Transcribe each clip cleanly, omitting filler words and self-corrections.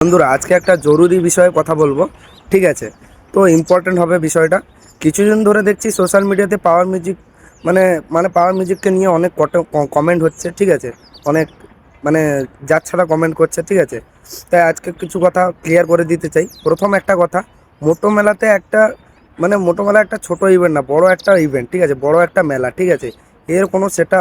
বন্ধুরা আজকে একটা জরুরি বিষয়ে কথা বলবো। ঠিক আছে, তো ইম্পর্টেন্ট হবে বিষয়টা। কিছুদিন ধরে দেখছি সোশ্যাল মিডিয়াতে পাওয়ার মিউজিক মানে মানে পাওয়ার মিউজিককে নিয়ে অনেক কমেন্ট হচ্ছে। ঠিক আছে, অনেক মানে যাচ্ছাড়া কমেন্ট করছে। ঠিক আছে, তাই আজকে কিছু কথা ক্লিয়ার করে দিতে চাই। প্রথম একটা কথা, মোটো মেলাতে একটা মোটো মেলা একটা ছোট ইভেন্ট না, বড় একটা ইভেন্ট। ঠিক আছে, বড় একটা মেলা। ঠিক আছে, এর কোনো সেটা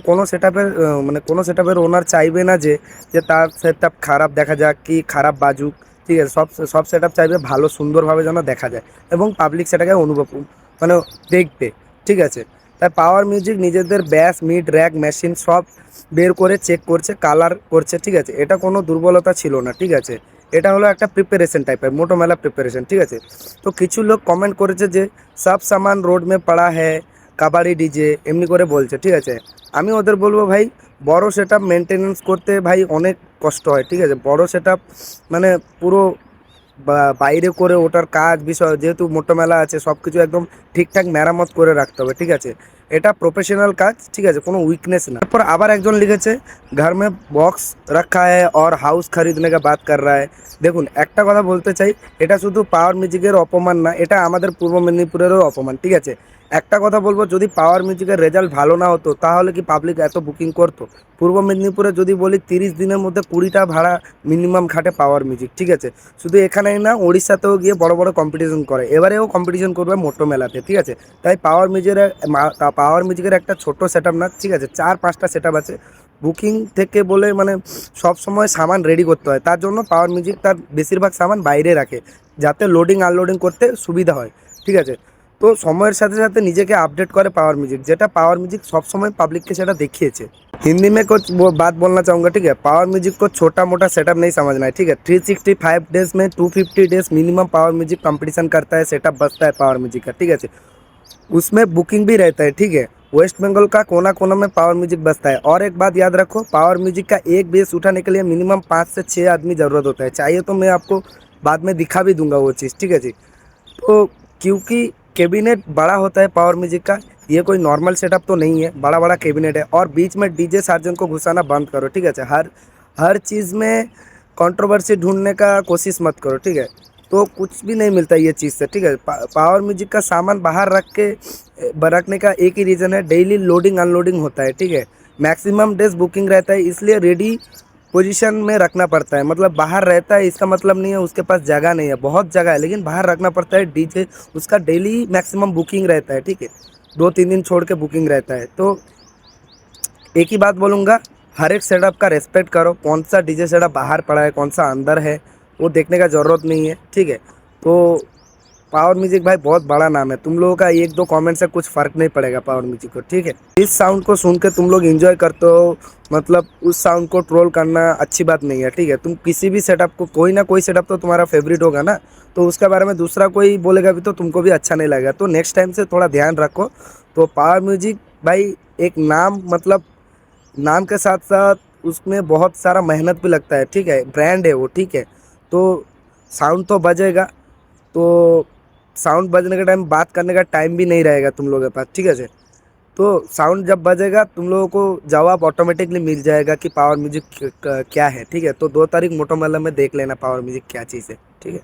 কোনো সেটআপের ওনার চাইবে না যে যে তার সেটআপ খারাপ দেখা যাক কি খারাপ বাজুক। ঠিক আছে, সব সব সেটআপ চাইবে ভালো সুন্দরভাবে যেন দেখা যায় এবং পাবলিক সেটাকে অনুভব মানে দেখবে। ঠিক আছে, তাই পাওয়ার মিউজিক নিজেদের ব্যাস মিড র্যাক মেশিন সব বের করে চেক করছে, কালার করছে। ঠিক আছে, এটা কোনো দুর্বলতা ছিল না। ঠিক আছে, এটা হলো একটা প্রিপারেশন টাইপের, মোটো মেলা প্রিপারেশন। ঠিক আছে, তো কিছু লোক কমেন্ট করেছে যে সব সামান রোড মে পড়া হ্যায়, কাবাডি ডিজে এমনি করে বলছে। ঠিক আছে, আমি ওদের বলবো ভাই, বড় সেটআপ মেনটেনেন্স করতে ভাই অনেক কষ্ট হয়। ঠিক আছে, বড় সেটআপ মানে পুরো বাইরে করে ওটার কাজ বিষয়, যেহেতু মোটো মেলা আছে সব কিছু একদম ঠিকঠাক মেরামত করে রাখতে হবে। ঠিক আছে, এটা প্রফেশনাল কাজ। ঠিক আছে, কোনো উইকনেস না। তারপর আবার একজন লিখেছে ঘর মে বক্স রাখা है और हाउस खरीदने का बात कर रहा है। দেখুন একটা কথা বলতে চাই, এটা শুধু পাওয়ার মিউজিকের অপমান না, এটা আমাদের পূর্ব মেদিনীপুরেরও অপমান। ঠিক আছে, একটা কথা বলবো, যদি পাওয়ার মিউজিকের রেজাল্ট ভালো না হতো তাহলে কি পাবলিক এত বুকিং করতো? পূর্ব মেদিনীপুরে যদি বলি 30 দিনের মধ্যে 20টা ভাড়া মিনিমাম খাটে পাওয়ার মিউজিক। ঠিক আছে, শুধু এখানেই না, উড়িষ্যাতেও গিয়ে বড় বড় কম্পিটিশন করে, এবারেও কম্পিটিশন করবে মোটো মেলাতে। ঠিক আছে, তাই পাওয়ার মিউজিকের একটা ছোট সেটআপ না। ঠিক আছে, 4-5টা সেটআপ আছে। বুকিং থেকে বলে সব সময় সামান রেডি করতে হয়, তার জন্য পাওয়ার মিউজিক তার বেশিরভাগ সামান বাইরে রাখে যাতে লোডিং আনলোডিং করতে সুবিধা হয়। ঠিক আছে, তো সময়ের সাথে সাথে নিজেকে আপডেট করে পাওয়ার म्यूजिक, যেটা पावर म्यूजिक सब समय पब्लिक के सेटा देखिए। हिंदी में कुछ वो बात बोलना चाहूँगा। ठीक है, पावर म्यूजिक को छोटा मोटा सेटअप नहीं समझना है। ठीक है, 365 डेज में 250 days minimum power music competition करता है, सेटअप बचता है पावर म्यूजिक का। ठीक है, उसमें बुकिंग भी रहता है। ठीक है, वेस्ट बंगाल का कोना कोना में पावर म्यूजिक बजता है। और एक बात याद रखो, पावर म्यूजिक का एक बेस उठाने के लिए मिनिमम 5 से 6 आदमी ज़रूरत होता है। चाहिए तो मैं आपको बाद में दिखा भी दूंगा वो चीज़। ठीक है जी, तो क्योंकि कैबिनेट बड़ा होता है पावर म्यूजिक का, ये कोई नॉर्मल सेटअप तो नहीं है, बड़ा बड़ा कैबिनेट है। और बीच में डीजे सार्जन को घुसाना बंद करो। ठीक है, हर हर चीज़ में कंट्रोवर्सी ढूंढने का कोशिश मत करो। ठीक है, तो कुछ भी नहीं मिलता ये चीज़ से। ठीक है, पावर म्यूजिक का सामान बाहर रखने का एक ही रीज़न है, डेली लोडिंग अनलोडिंग होता है। ठीक है, मैक्सिमम डेज बुकिंग रहता है, इसलिए रेडी पोजीशन में रखना पड़ता है। मतलब बाहर रहता है इसका मतलब नहीं है उसके पास जगह नहीं है, बहुत जगह है, लेकिन बाहर रखना पड़ता है। डीजे उसका डेली मैक्सिमम बुकिंग रहता है। ठीक है, 2-3 दिन छोड़ के बुकिंग रहता है। तो एक ही बात बोलूँगा, हर एक सेटअप का रेस्पेक्ट करो। कौन सा डीजे सेटअप बाहर पड़ा है, कौन सा अंदर है, वो देखने का ज़रूरत नहीं है। ठीक है, तो पावर म्यूजिक भाई बहुत बड़ा नाम है, तुम लोगों का 1-2 कमेंट से कुछ फ़र्क नहीं पड़ेगा पावर म्यूजिक को। ठीक है, इस साउंड को सुन के तुम लोग एंजॉय करते हो, मतलब उस साउंड को ट्रोल करना अच्छी बात नहीं है। ठीक है, तुम किसी भी सेटअप को, कोई ना कोई सेटअप तो तुम्हारा फेवरेट होगा ना, तो उसके बारे में दूसरा कोई बोलेगा भी तो तुमको भी अच्छा नहीं लगेगा। तो नेक्स्ट टाइम से थोड़ा ध्यान रखो। तो पावर म्यूजिक भाई एक नाम, मतलब नाम के साथ साथ उसमें बहुत सारा मेहनत भी लगता है। ठीक है, ब्रांड है वो। ठीक है, तो साउंड तो बजेगा, तो साउंड बजने के टाइम बात करने का टाइम भी नहीं रहेगा तुम लोगों के पास। ठीक है सर, तो साउंड जब बजेगा तुम लोगों को जवाब ऑटोमेटिकली मिल जाएगा कि पावर म्यूजिक क्या है। ठीक है, तो 2 तारीख मोटो मेला में देख लेना पावर म्यूजिक क्या चीज़ है। ठीक है।